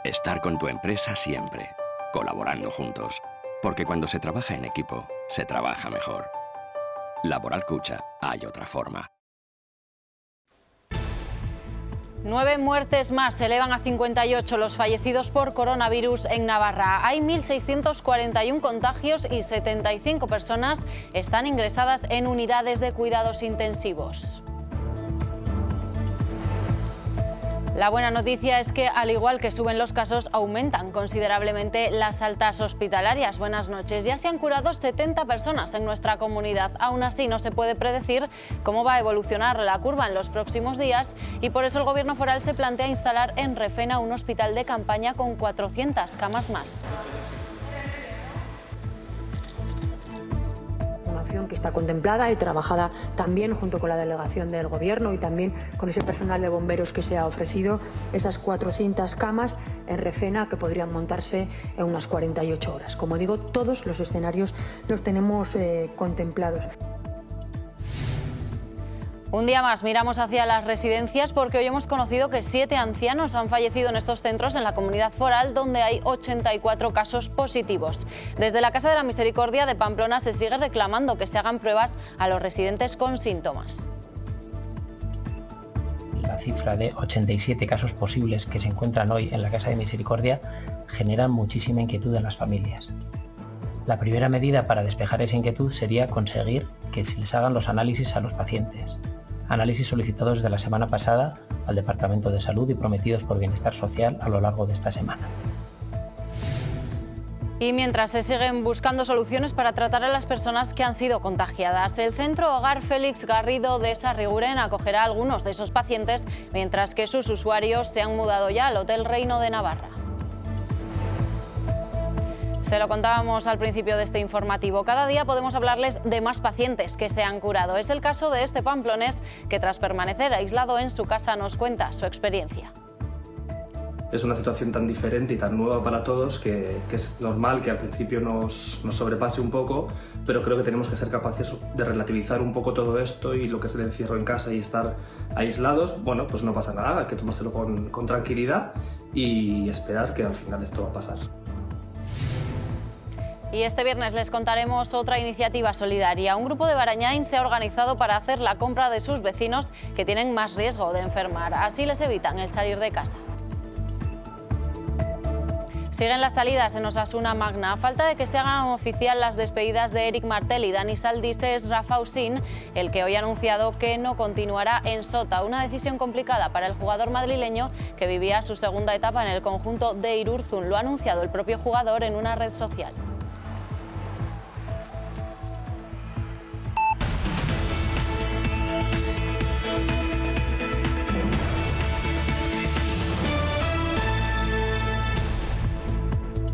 Estar con tu empresa siempre, colaborando juntos. Porque cuando se trabaja en equipo, se trabaja mejor. Laboral Cucha, hay otra forma. 9 muertes más, se elevan a 58 los fallecidos por coronavirus en Navarra. Hay 1.641 contagios y 75 personas están ingresadas en unidades de cuidados intensivos. La buena noticia es que, al igual que suben los casos, aumentan considerablemente las altas hospitalarias. Buenas noches. Ya se han curado 70 personas en nuestra comunidad. Aún así, no se puede predecir cómo va a evolucionar la curva en los próximos días y por eso el Gobierno foral se plantea instalar en Refena un hospital de campaña con 400 camas más. Que está contemplada y trabajada también junto con la delegación del Gobierno y también con ese personal de bomberos que se ha ofrecido, esas 400 camas en Refena que podrían montarse en unas 48 horas. Como digo, todos los escenarios los tenemos contemplados. Un día más miramos hacia las residencias porque hoy hemos conocido que 7 ancianos han fallecido en estos centros en la comunidad foral, donde hay 84 casos positivos. Desde la Casa de la Misericordia de Pamplona se sigue reclamando que se hagan pruebas a los residentes con síntomas. La cifra de 87 casos posibles que se encuentran hoy en la Casa de Misericordia genera muchísima inquietud en las familias. La primera medida para despejar esa inquietud sería conseguir que se les hagan los análisis a los pacientes. Análisis solicitados desde la semana pasada al Departamento de Salud y prometidos por Bienestar Social a lo largo de esta semana. Y mientras se siguen buscando soluciones para tratar a las personas que han sido contagiadas, el Centro Hogar Félix Garrido de Sarriguren acogerá a algunos de esos pacientes, mientras que sus usuarios se han mudado ya al Hotel Reino de Navarra. Se lo contábamos al principio de este informativo. Cada día podemos hablarles de más pacientes que se han curado. Es el caso de este pamplonés que, tras permanecer aislado en su casa, nos cuenta su experiencia. Es una situación tan diferente y tan nueva para todos que es normal que al principio nos sobrepase un poco, pero creo que tenemos que ser capaces de relativizar un poco todo esto y lo que es el encierro en casa y estar aislados. Bueno, pues no pasa nada, hay que tomárselo con tranquilidad y esperar que al final esto va a pasar. Y este viernes les contaremos otra iniciativa solidaria. Un grupo de Barañáin se ha organizado para hacer la compra de sus vecinos que tienen más riesgo de enfermar. Así les evitan el salir de casa. Siguen las salidas en Osasuna Magna. A falta de que se hagan oficial las despedidas de Eric Martel y Dani Saldís, es Rafa Usín el que hoy ha anunciado que no continuará en Sota. Una decisión complicada para el jugador madrileño que vivía su segunda etapa en el conjunto de Irurzun. Lo ha anunciado el propio jugador en una red social.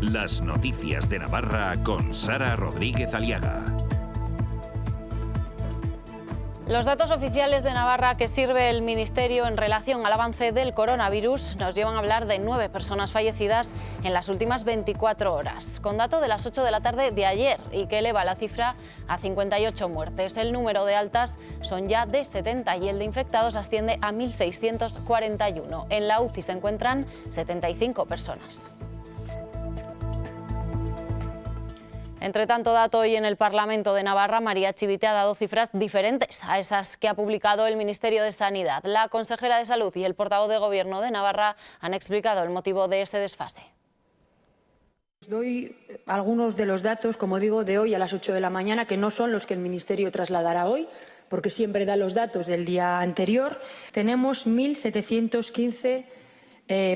Las noticias de Navarra con Sara Rodríguez Aliaga. Los datos oficiales de Navarra que sirve el Ministerio en relación al avance del coronavirus nos llevan a hablar de 9 personas fallecidas en las últimas 24 horas, con dato de las 8 de la tarde de ayer y que eleva la cifra a 58 muertes. El número de altas son ya de 70 y el de infectados asciende a 1.641. En la UCI se encuentran 75 personas. Entre tanto dato, hoy en el Parlamento de Navarra, María Chivite ha dado cifras diferentes a esas que ha publicado el Ministerio de Sanidad. La consejera de Salud y el portavoz de Gobierno de Navarra han explicado el motivo de ese desfase. Doy algunos de los datos, como digo, de hoy a las 8 de la mañana, que no son los que el Ministerio trasladará hoy, porque siempre da los datos del día anterior. Tenemos 1.715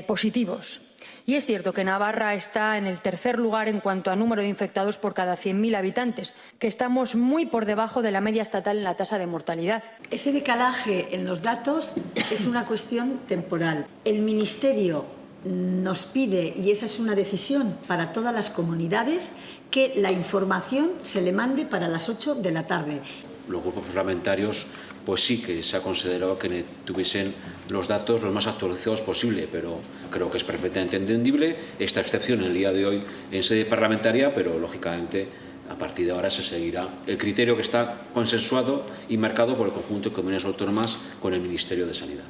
positivos. Y es cierto que Navarra está en el tercer lugar en cuanto a número de infectados por cada 100.000 habitantes, que estamos muy por debajo de la media estatal en la tasa de mortalidad. Ese decalaje en los datos es una cuestión temporal. El Ministerio nos pide, y esa es una decisión para todas las comunidades, que la información se le mande para las 8 de la tarde. Los grupos parlamentarios pues sí que se ha considerado que tuviesen los datos los más actualizados posible, pero creo que es perfectamente entendible esta excepción en el día de hoy en sede parlamentaria, pero lógicamente a partir de ahora se seguirá el criterio que está consensuado y marcado por el conjunto de comunidades autónomas con el Ministerio de Sanidad.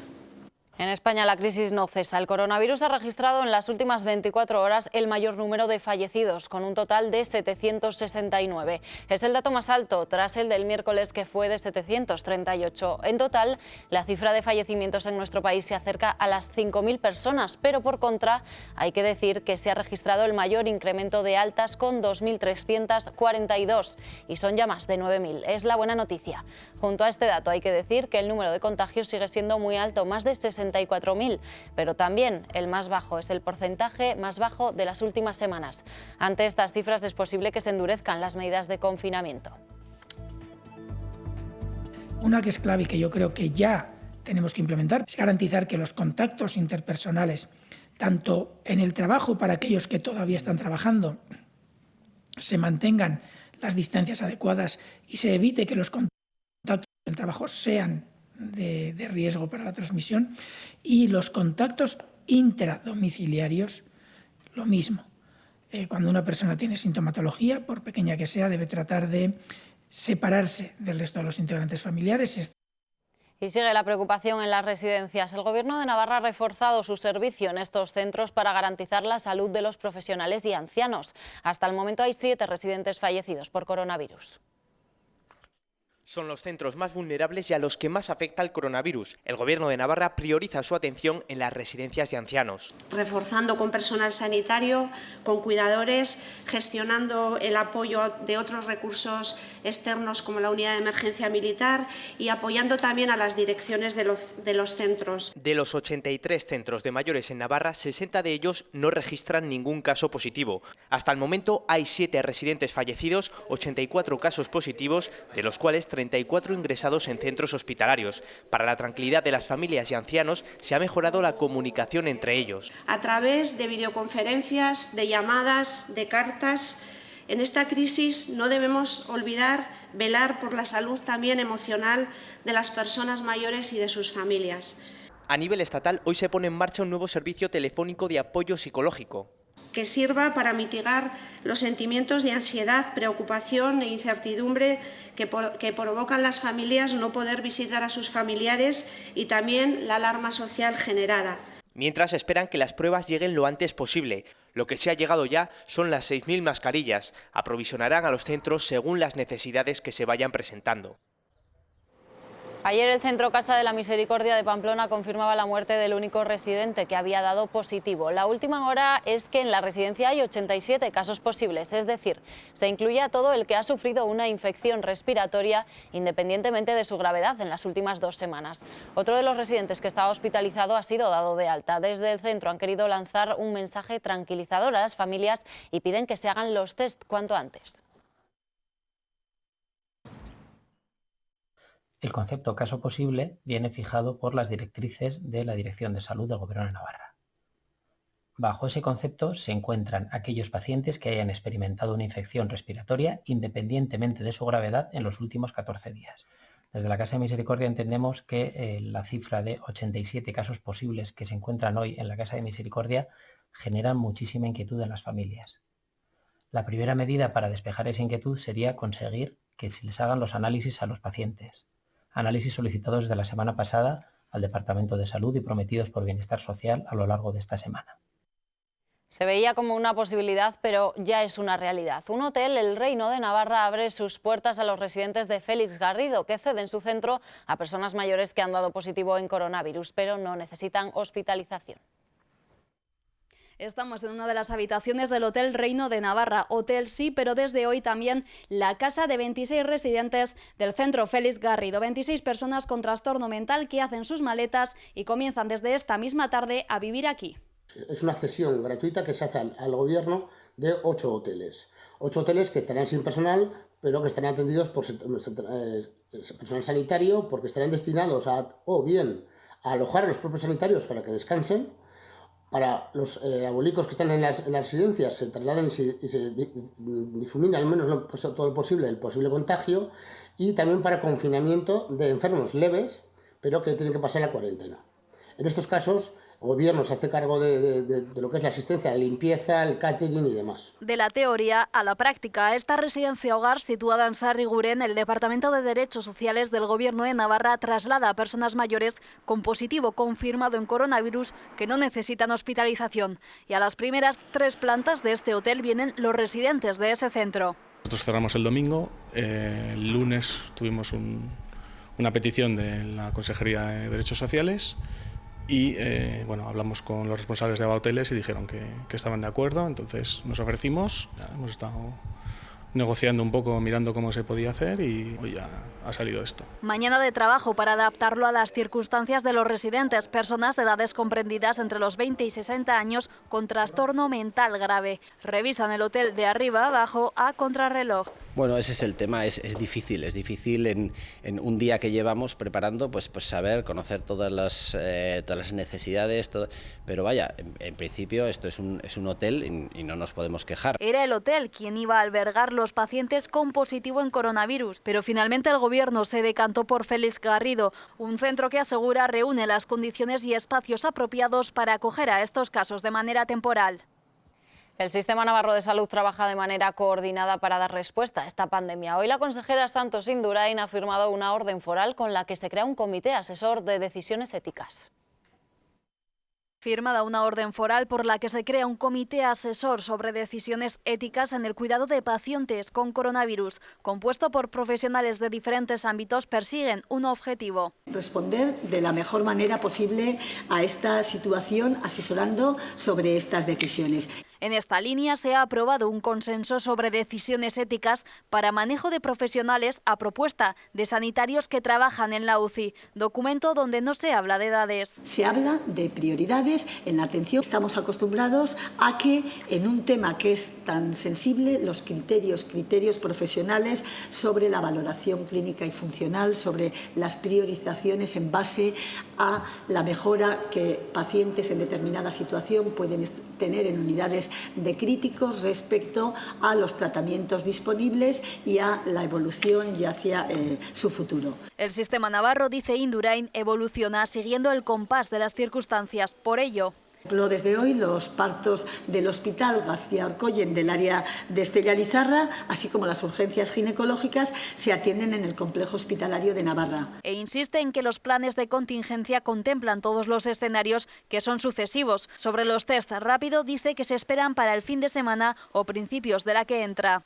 En España la crisis no cesa. El coronavirus ha registrado en las últimas 24 horas el mayor número de fallecidos, con un total de 769. Es el dato más alto tras el del miércoles, que fue de 738. En total, la cifra de fallecimientos en nuestro país se acerca a las 5.000 personas, pero por contra hay que decir que se ha registrado el mayor incremento de altas, con 2.342, y son ya más de 9.000. Es la buena noticia. Junto a este dato hay que decir que el número de contagios sigue siendo muy alto, más de 64.000, pero también el más bajo, es el porcentaje más bajo de las últimas semanas. Ante estas cifras es posible que se endurezcan las medidas de confinamiento. Una que es clave y que yo creo que ya tenemos que implementar es garantizar que los contactos interpersonales, tanto en el trabajo para aquellos que todavía están trabajando, se mantengan las distancias adecuadas y se evite que los contactos del trabajo sean de riesgo para la transmisión, y los contactos intradomiciliarios, lo mismo. Cuando una persona tiene sintomatología, por pequeña que sea, debe tratar de separarse del resto de los integrantes familiares. Y sigue la preocupación en las residencias. El Gobierno de Navarra ha reforzado su servicio en estos centros para garantizar la salud de los profesionales y ancianos. Hasta el momento hay 7 residentes fallecidos por coronavirus. Son los centros más vulnerables y a los que más afecta el coronavirus. El Gobierno de Navarra prioriza su atención en las residencias de ancianos. Reforzando con personal sanitario, con cuidadores, gestionando el apoyo de otros recursos externos como la unidad de emergencia militar y apoyando también a las direcciones de los centros. De los 83 centros de mayores en Navarra, 60 de ellos no registran ningún caso positivo. Hasta el momento hay 7 residentes fallecidos, 84 casos positivos, de los cuales 34 ingresados en centros hospitalarios. Para la tranquilidad de las familias y ancianos se ha mejorado la comunicación entre ellos. A través de videoconferencias, de llamadas, de cartas. En esta crisis no debemos olvidar velar por la salud también emocional de las personas mayores y de sus familias. A nivel estatal, hoy se pone en marcha un nuevo servicio telefónico de apoyo psicológico, que sirva para mitigar los sentimientos de ansiedad, preocupación e incertidumbre que provocan las familias no poder visitar a sus familiares, y también la alarma social generada. Mientras esperan que las pruebas lleguen lo antes posible. Lo que se ha llegado ya son las 6.000 mascarillas. Aprovisionarán a los centros según las necesidades que se vayan presentando. Ayer el Centro Casa de la Misericordia de Pamplona confirmaba la muerte del único residente que había dado positivo. La última hora es que en la residencia hay 87 casos posibles, es decir, se incluye a todo el que ha sufrido una infección respiratoria independientemente de su gravedad en las últimas 2 semanas. Otro de los residentes que estaba hospitalizado ha sido dado de alta. Desde el centro han querido lanzar un mensaje tranquilizador a las familias y piden que se hagan los test cuanto antes. El concepto caso posible viene fijado por las directrices de la Dirección de Salud del Gobierno de Navarra. Bajo ese concepto se encuentran aquellos pacientes que hayan experimentado una infección respiratoria independientemente de su gravedad en los últimos 14 días. Desde la Casa de Misericordia entendemos que la cifra de 87 casos posibles que se encuentran hoy en la Casa de Misericordia generan muchísima inquietud en las familias. La primera medida para despejar esa inquietud sería conseguir que se les hagan los análisis a los pacientes. Análisis solicitados desde la semana pasada al Departamento de Salud y prometidos por Bienestar Social a lo largo de esta semana. Se veía como una posibilidad, pero ya es una realidad. Un hotel, el Reino de Navarra, abre sus puertas a los residentes de Félix Garrido, que ceden su centro a personas mayores que han dado positivo en coronavirus, pero no necesitan hospitalización. Estamos en una de las habitaciones del Hotel Reino de Navarra. Hotel sí, pero desde hoy también la casa de 26 residentes del centro Félix Garrido. 26 personas con trastorno mental que hacen sus maletas y comienzan desde esta misma tarde a vivir aquí. Es una cesión gratuita que se hace al gobierno de 8 hoteles. 8 hoteles que estarán sin personal, pero que estarán atendidos por personal sanitario, porque estarán destinados o bien a alojar a los propios sanitarios para que descansen. Para los abuelicos que están en las residencias se trasladen y se difumina al menos todo lo posible el posible contagio, y también para confinamiento de enfermos leves pero que tienen que pasar la cuarentena. En estos casos Gobierno se hace cargo de lo que es la asistencia, la limpieza, el catering y demás. De la teoría a la práctica, esta residencia hogar situada en Sarriguren, el Departamento de Derechos Sociales del Gobierno de Navarra traslada a personas mayores con positivo confirmado en coronavirus que no necesitan hospitalización. Y a las primeras 3 plantas de este hotel vienen los residentes de ese centro. Nosotros cerramos el domingo, el lunes tuvimos una petición de la Consejería de Derechos Sociales y bueno, hablamos con los responsables de Hoteles y dijeron que estaban de acuerdo, entonces nos ofrecimos, hemos estado negociando un poco, mirando cómo se podía hacer y hoy ya ha salido esto. Mañana de trabajo para adaptarlo a las circunstancias de los residentes, personas de edades comprendidas entre los 20 y 60 años con trastorno mental grave. Revisan el hotel de arriba a abajo a contrarreloj. Bueno, ese es el tema, es difícil en un día que llevamos preparando, pues saber, conocer todas las necesidades, pero vaya, en principio esto es un hotel y no nos podemos quejar. Era el hotel quien iba a albergar los pacientes con positivo en coronavirus, pero finalmente el Gobierno se decantó por Félix Garrido, un centro que asegura reúne las condiciones y espacios apropiados para acoger a estos casos de manera temporal. El Sistema Navarro de Salud trabaja de manera coordinada para dar respuesta a esta pandemia. Hoy la consejera Santos Indurain ha firmado una orden foral con la que se crea un comité asesor de decisiones éticas. Firmada una orden foral por la que se crea un comité asesor sobre decisiones éticas en el cuidado de pacientes con coronavirus. Compuesto por profesionales de diferentes ámbitos, persiguen un objetivo: responder de la mejor manera posible a esta situación, asesorando sobre estas decisiones. En esta línea se ha aprobado un consenso sobre decisiones éticas para manejo de profesionales a propuesta de sanitarios que trabajan en la UCI, documento donde no se habla de edades. Se habla de prioridades en la atención. Estamos acostumbrados a que en un tema que es tan sensible, los criterios profesionales sobre la valoración clínica y funcional, sobre las priorizaciones en base a la mejora que pacientes en determinada situación pueden tener en unidades de críticos respecto a los tratamientos disponibles y a la evolución y hacia su futuro. El sistema navarro, dice Indurain, evoluciona siguiendo el compás de las circunstancias. Por ello, desde hoy los partos del Hospital García Orcoyen del área de Estella Lizarra, así como las urgencias ginecológicas, se atienden en el complejo hospitalario de Navarra. E insiste en que los planes de contingencia contemplan todos los escenarios que son sucesivos. Sobre los test rápido, dice que se esperan para el fin de semana o principios de la que entra.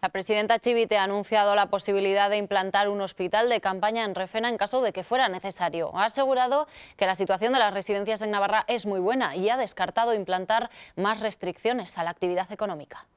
La presidenta Chivite ha anunciado la posibilidad de implantar un hospital de campaña en Refena en caso de que fuera necesario. Ha asegurado que la situación de las residencias en Navarra es muy buena y ha descartado implantar más restricciones a la actividad económica.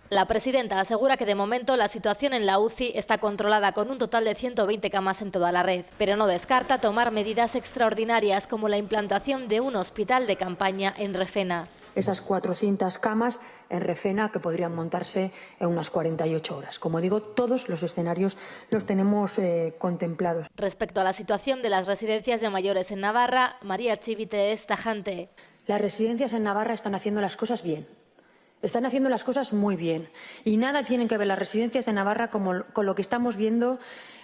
La presidenta asegura que de momento la situación en la UCI está controlada con un total de 120 camas en toda la red, pero no descarta tomar medidas extraordinarias como la implantación de un hospital de campaña en Refena. Esas 400 camas en Refena que podrían montarse en unas 48 horas. Como digo, todos los escenarios los tenemos contemplados. Respecto a la situación de las residencias de mayores en Navarra, María Chivite es tajante. Las residencias en Navarra están haciendo las cosas bien. Están haciendo las cosas muy bien y nada tienen que ver las residencias de Navarra con lo que estamos viendo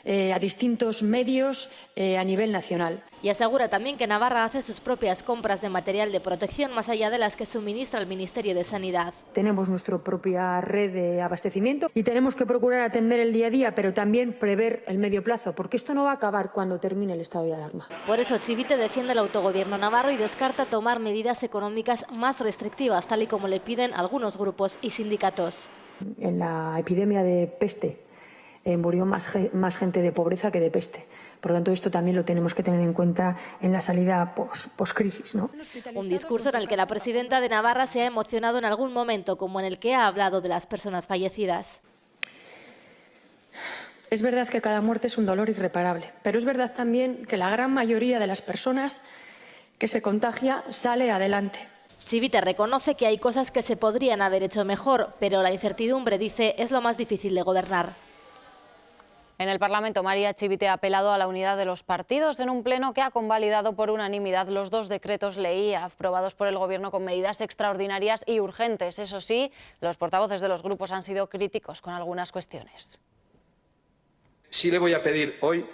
a distintos medios a nivel nacional. Y asegura también que Navarra hace sus propias compras de material de protección más allá de las que suministra el Ministerio de Sanidad. Tenemos nuestra propia red de abastecimiento y tenemos que procurar atender el día a día, pero también prever el medio plazo, porque esto no va a acabar cuando termine el estado de alarma. Por eso Chivite defiende el autogobierno navarro y descarta tomar medidas económicas más restrictivas, tal y como le piden algunos grupos y sindicatos. En la epidemia de peste murió más gente de pobreza que de peste. Por lo tanto, esto también lo tenemos que tener en cuenta en la salida post-crisis, ¿no? Un discurso en el que la presidenta de Navarra se ha emocionado en algún momento, como en el que ha hablado de las personas fallecidas. Es verdad que cada muerte es un dolor irreparable, pero es verdad también que la gran mayoría de las personas que se contagia sale adelante. Chivite reconoce que hay cosas que se podrían haber hecho mejor, pero la incertidumbre, dice, es lo más difícil de gobernar. En el Parlamento, María Chivite ha apelado a la unidad de los partidos en un pleno que ha convalidado por unanimidad los 2 decretos ley aprobados por el Gobierno con medidas extraordinarias y urgentes. Eso sí, los portavoces de los grupos han sido críticos con algunas cuestiones. Sí le voy a pedir hoy,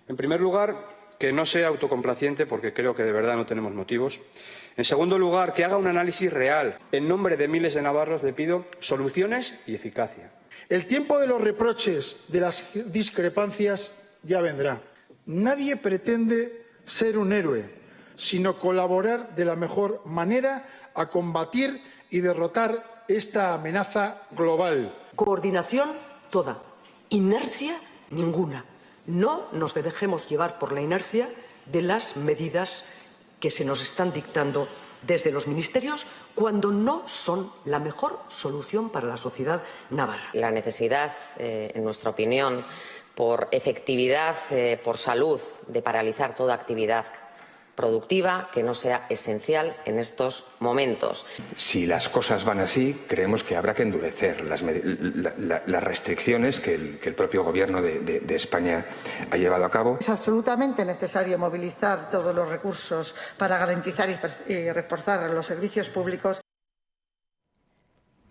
en primer lugar, que no sea autocomplaciente, porque creo que de verdad no tenemos motivos. En segundo lugar, que haga un análisis real. En nombre de miles de navarros le pido soluciones y eficacia. El tiempo de los reproches, de las discrepancias, ya vendrá. Nadie pretende ser un héroe, sino colaborar de la mejor manera a combatir y derrotar esta amenaza global. Coordinación toda, inercia ninguna. No nos dejemos llevar por la inercia de las medidas que se nos están dictando desde los ministerios cuando no son la mejor solución para la sociedad navarra. La necesidad, en nuestra opinión, por efectividad, por salud, de paralizar toda actividad productiva que no sea esencial en estos momentos. Si las cosas van así, creemos que habrá que endurecer las restricciones que el propio Gobierno de España ha llevado a cabo. Es absolutamente necesario movilizar todos los recursos para garantizar y reforzar los servicios públicos.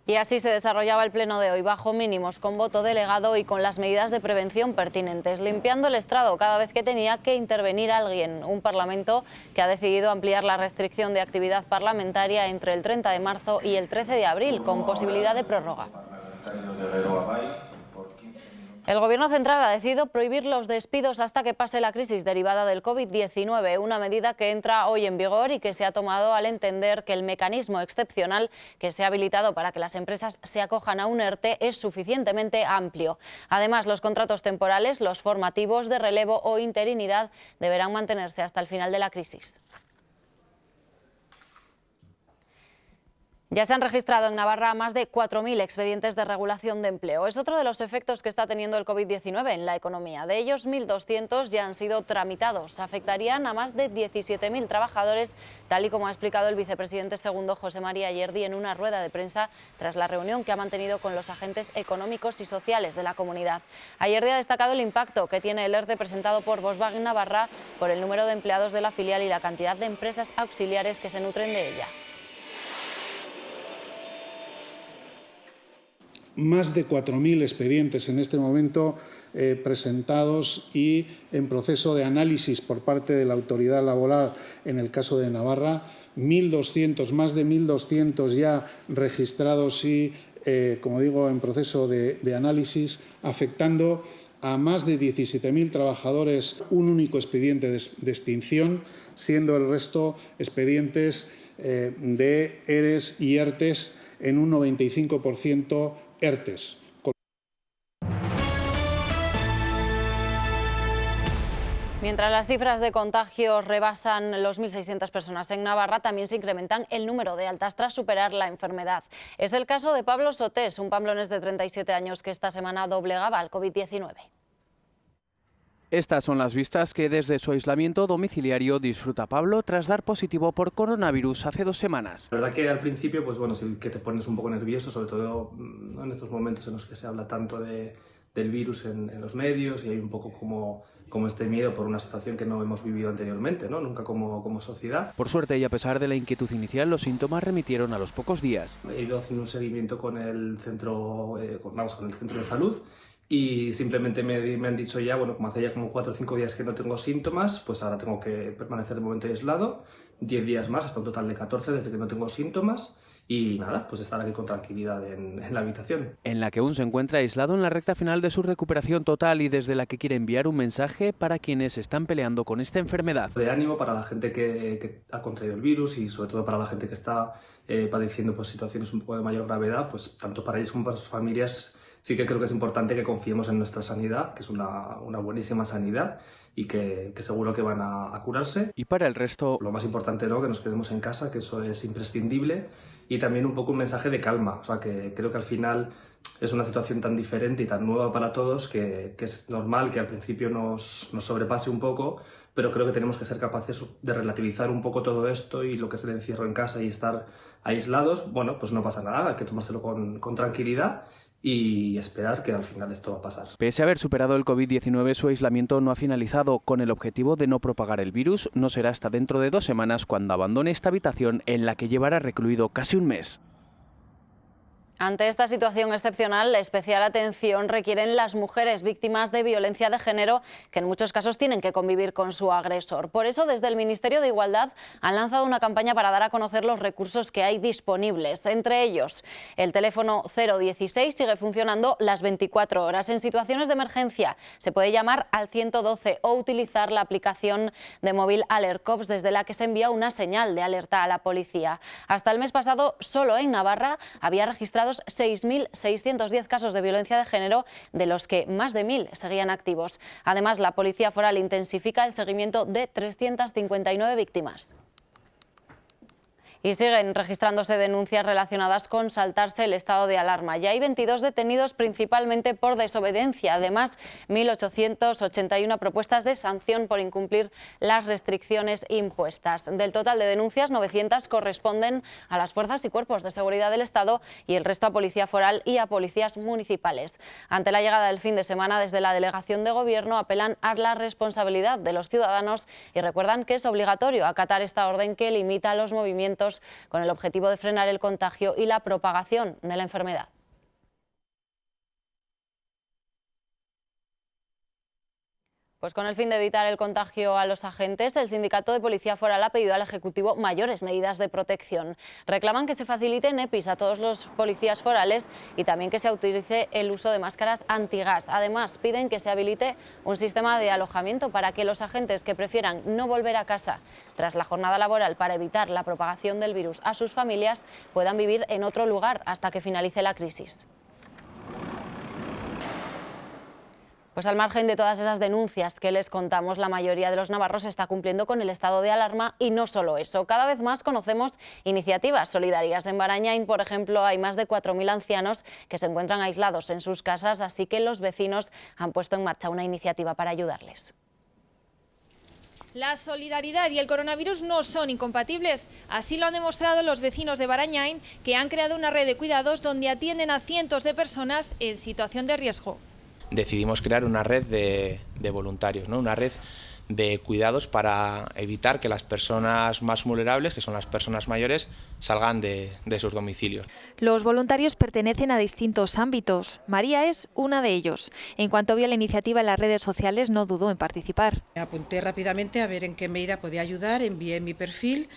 Y así se desarrollaba el pleno de hoy, bajo mínimos, con voto delegado y con las medidas de prevención pertinentes, limpiando el estrado cada vez que tenía que intervenir alguien. Un Parlamento que ha decidido ampliar la restricción de actividad parlamentaria entre el 30 de marzo y el 13 de abril, con posibilidad de prórroga. El Gobierno central ha decidido prohibir los despidos hasta que pase la crisis derivada del COVID-19, una medida que entra hoy en vigor y que se ha tomado al entender que el mecanismo excepcional que se ha habilitado para que las empresas se acojan a un ERTE es suficientemente amplio. Además, los contratos temporales, los formativos de relevo o interinidad deberán mantenerse hasta el final de la crisis. Ya se han registrado en Navarra más de 4.000 expedientes de regulación de empleo. Es otro de los efectos que está teniendo el COVID-19 en la economía. De ellos, 1.200 ya han sido tramitados. Afectarían a más de 17.000 trabajadores, tal y como ha explicado el vicepresidente segundo José María Ayerdi en una rueda de prensa tras la reunión que ha mantenido con los agentes económicos y sociales de la comunidad. Ayerdi ha destacado el impacto que tiene el ERTE presentado por Volkswagen Navarra por el número de empleados de la filial y la cantidad de empresas auxiliares que se nutren de ella. Más de 4.000 expedientes en este momento presentados y en proceso de análisis por parte de la autoridad laboral en el caso de Navarra, más de 1.200 ya registrados y, como digo, en proceso de análisis, afectando a más de 17.000 trabajadores, un único expediente de extinción, siendo el resto expedientes de ERES y ERTES en un 95% ERTES. Mientras las cifras de contagios rebasan los 1.600 personas en Navarra, también se incrementan el número de altas tras superar la enfermedad. Es el caso de Pablo Sotés, un pamplonés de 37 años que esta semana doblegaba al COVID-19. Estas son las vistas que desde su aislamiento domiciliario disfruta Pablo tras dar positivo por coronavirus hace 2 semanas. La verdad que al principio, pues bueno, sí que te pones un poco nervioso, sobre todo en estos momentos en los que se habla tanto del virus en los medios y hay un poco como este miedo por una situación que no hemos vivido anteriormente, ¿no? Nunca como sociedad. Por suerte y a pesar de la inquietud inicial, los síntomas remitieron a los pocos días. He ido haciendo un seguimiento con el centro, con el centro de salud. Y simplemente me han dicho ya, bueno, como hace ya como 4 o 5 días que no tengo síntomas, pues ahora tengo que permanecer de momento aislado, 10 días más, hasta un total de 14 desde que no tengo síntomas. Y nada, pues estar aquí con tranquilidad en la habitación. En la que aún se encuentra aislado en la recta final de su recuperación total y desde la que quiere enviar un mensaje para quienes están peleando con esta enfermedad. De ánimo para la gente que ha contraído el virus y sobre todo para la gente que está padeciendo pues, situaciones un poco de mayor gravedad, pues tanto para ellos como para sus familias. Sí que creo que es importante que confiemos en nuestra sanidad, que es una buenísima sanidad y que seguro que van a curarse. Y para el resto, lo más importante, ¿no? Que nos quedemos en casa, que eso es imprescindible, y también un poco un mensaje de calma. O sea, que creo que al final es una situación tan diferente y tan nueva para todos que es normal que al principio nos sobrepase un poco, pero creo que tenemos que ser capaces de relativizar un poco todo esto y lo que es el encierro en casa y estar aislados. Bueno, pues no pasa nada, hay que tomárselo con tranquilidad y esperar que al final esto va a pasar. Pese a haber superado el COVID-19, su aislamiento no ha finalizado. Con el objetivo de no propagar el virus, no será hasta dentro de 2 semanas cuando abandone esta habitación en la que llevará recluido casi un mes. Ante esta situación excepcional, especial atención requieren las mujeres víctimas de violencia de género, que en muchos casos tienen que convivir con su agresor. Por eso, desde el Ministerio de Igualdad han lanzado una campaña para dar a conocer los recursos que hay disponibles. Entre ellos, el teléfono 016 sigue funcionando las 24 horas. En situaciones de emergencia se puede llamar al 112 o utilizar la aplicación de móvil AlertCops, desde la que se envía una señal de alerta a la policía. Hasta el mes pasado, solo en Navarra había registrado 6.610 casos de violencia de género, de los que más de 1.000 seguían activos. Además, la Policía Foral intensifica el seguimiento de 359 víctimas. Y siguen registrándose denuncias relacionadas con saltarse el estado de alarma. Ya hay 22 detenidos, principalmente por desobediencia. Además, 1.881 propuestas de sanción por incumplir las restricciones impuestas. Del total de denuncias, 900 corresponden a las fuerzas y cuerpos de seguridad del Estado y el resto a Policía Foral y a policías municipales. Ante la llegada del fin de semana, desde la Delegación de Gobierno apelan a la responsabilidad de los ciudadanos y recuerdan que es obligatorio acatar esta orden que limita los movimientos con el objetivo de frenar el contagio y la propagación de la enfermedad. Pues con el fin de evitar el contagio a los agentes, el Sindicato de Policía Foral ha pedido al Ejecutivo mayores medidas de protección. Reclaman que se faciliten EPIs a todos los policías forales y también que se utilice el uso de máscaras antigas. Además, piden que se habilite un sistema de alojamiento para que los agentes que prefieran no volver a casa tras la jornada laboral para evitar la propagación del virus a sus familias puedan vivir en otro lugar hasta que finalice la crisis. Pues al margen de todas esas denuncias que les contamos, la mayoría de los navarros está cumpliendo con el estado de alarma y no solo eso. Cada vez más conocemos iniciativas solidarias. En Barañáin, por ejemplo, hay más de 4.000 ancianos que se encuentran aislados en sus casas, así que los vecinos han puesto en marcha una iniciativa para ayudarles. La solidaridad y el coronavirus no son incompatibles. Así lo han demostrado los vecinos de Barañáin, que han creado una red de cuidados donde atienden a cientos de personas en situación de riesgo. Decidimos crear una red de voluntarios, ¿no? Una red de cuidados para evitar que las personas más vulnerables, que son las personas mayores, salgan de sus domicilios. Los voluntarios pertenecen a distintos ámbitos. María es una de ellos. En cuanto vio la iniciativa en las redes sociales, no dudó en participar. Me apunté rápidamente a ver en qué medida podía ayudar, envié mi perfil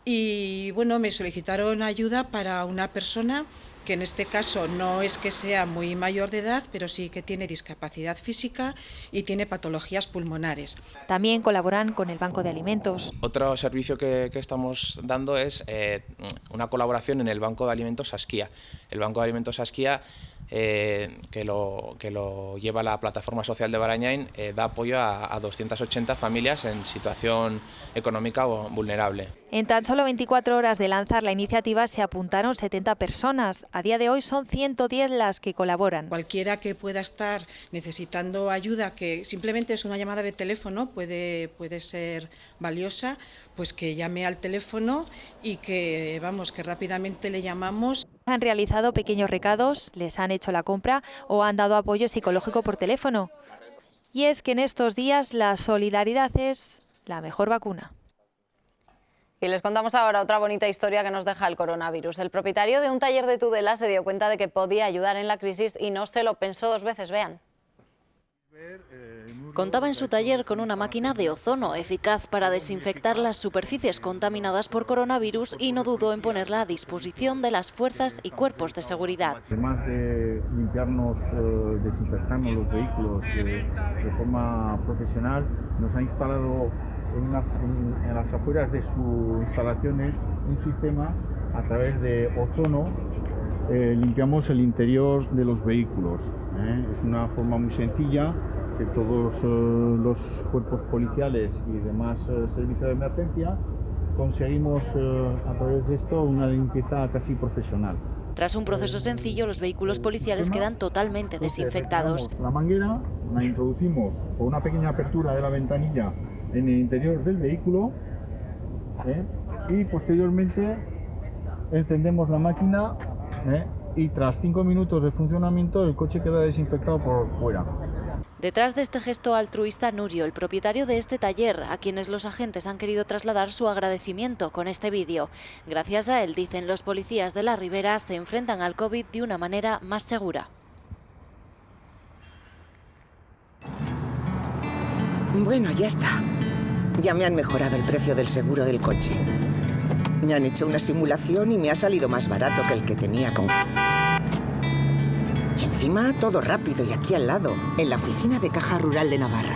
y bueno, me solicitaron ayuda para una persona que en este caso no es que sea muy mayor de edad, pero sí que tiene discapacidad física y tiene patologías pulmonares. También colaboran con el Banco de Alimentos. Otro servicio que estamos dando es una colaboración en el Banco de Alimentos Asquia. El Banco de Alimentos Asquia, que lo lleva la Plataforma Social de Barañáin, da apoyo a 280 familias en situación económica o vulnerable. En tan solo 24 horas de lanzar la iniciativa se apuntaron 70 personas. A día de hoy son 110 las que colaboran. Cualquiera que pueda estar necesitando ayuda, que simplemente es una llamada de teléfono, puede ser valiosa, pues que llame al teléfono y que rápidamente le llamamos. Han realizado pequeños recados, les han hecho la compra o han dado apoyo psicológico por teléfono. Y es que en estos días la solidaridad es la mejor vacuna. Y les contamos ahora otra bonita historia que nos deja el coronavirus. El propietario de un taller de Tudela se dio cuenta de que podía ayudar en la crisis y no se lo pensó dos veces. Vean. Contaba en su taller con una máquina de ozono eficaz para desinfectar las superficies contaminadas por coronavirus y no dudó en ponerla a disposición de las fuerzas y cuerpos de seguridad. Además de limpiarnos, desinfectarnos los vehículos de forma profesional, nos ha instalado en las afueras de sus instalaciones un sistema a través de ozono. Limpiamos el interior de los vehículos. Es una forma muy sencilla que todos los cuerpos policiales y demás servicios de emergencia conseguimos a través de esto una limpieza casi profesional. Tras un proceso sencillo, los vehículos policiales quedan totalmente desinfectados. La manguera la introducimos por una pequeña apertura de la ventanilla en el interior del vehículo y posteriormente encendemos la máquina y tras 5 minutos de funcionamiento el coche queda desinfectado por fuera. Detrás de este gesto altruista, Nurio, el propietario de este taller, a quienes los agentes han querido trasladar su agradecimiento con este vídeo. Gracias a él, dicen los policías de la Ribera, se enfrentan al COVID de una manera más segura. Bueno, ya está. Ya me han mejorado el precio del seguro del coche. Me han hecho una simulación y me ha salido más barato que el que tenía con... Y encima todo rápido y aquí al lado, en la oficina de Caja Rural de Navarra.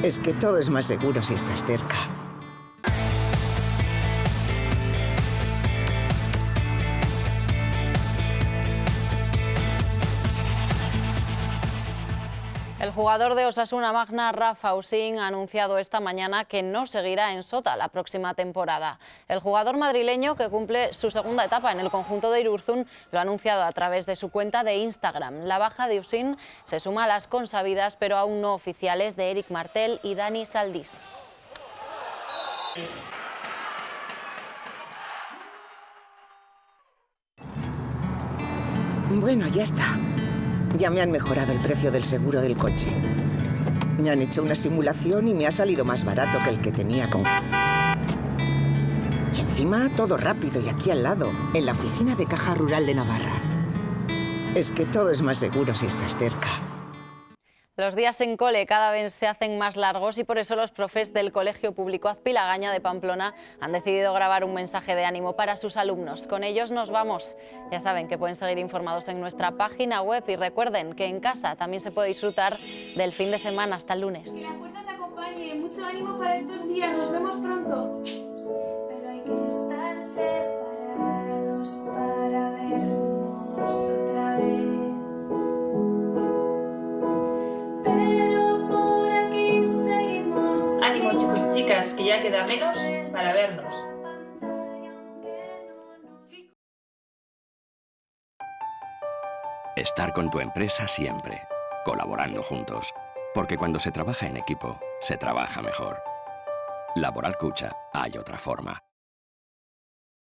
Es que todo es más seguro si estás cerca. El jugador de Osasuna Magna, Rafa Usín, ha anunciado esta mañana que no seguirá en Sota la próxima temporada. El jugador madrileño, que cumple su segunda etapa en el conjunto de Irurzun, lo ha anunciado a través de su cuenta de Instagram. La baja de Usín se suma a las consabidas, pero aún no oficiales, de Eric Martel y Dani Saldís. Bueno, ya está. Ya me han mejorado el precio del seguro del coche. Me han hecho una simulación y me ha salido más barato que el que tenía con... Y encima todo rápido y aquí al lado, en la oficina de Caja Rural de Navarra. Es que todo es más seguro si estás cerca. Los días en cole cada vez se hacen más largos y por eso los profes del Colegio Público Azpilagaña de Pamplona han decidido grabar un mensaje de ánimo para sus alumnos. Con ellos nos vamos. Ya saben que pueden seguir informados en nuestra página web y recuerden que en casa también se puede disfrutar del fin de semana hasta el lunes. Que la fuerza os acompañe. Mucho ánimo para estos días. Nos vemos pronto. Pero hay que estar separados para vernos otra vez. Ánimo, chicos y chicas, que ya queda menos para vernos. Estar con tu empresa siempre, colaborando juntos. Porque cuando se trabaja en equipo, se trabaja mejor. Laboral Cucha, hay otra forma.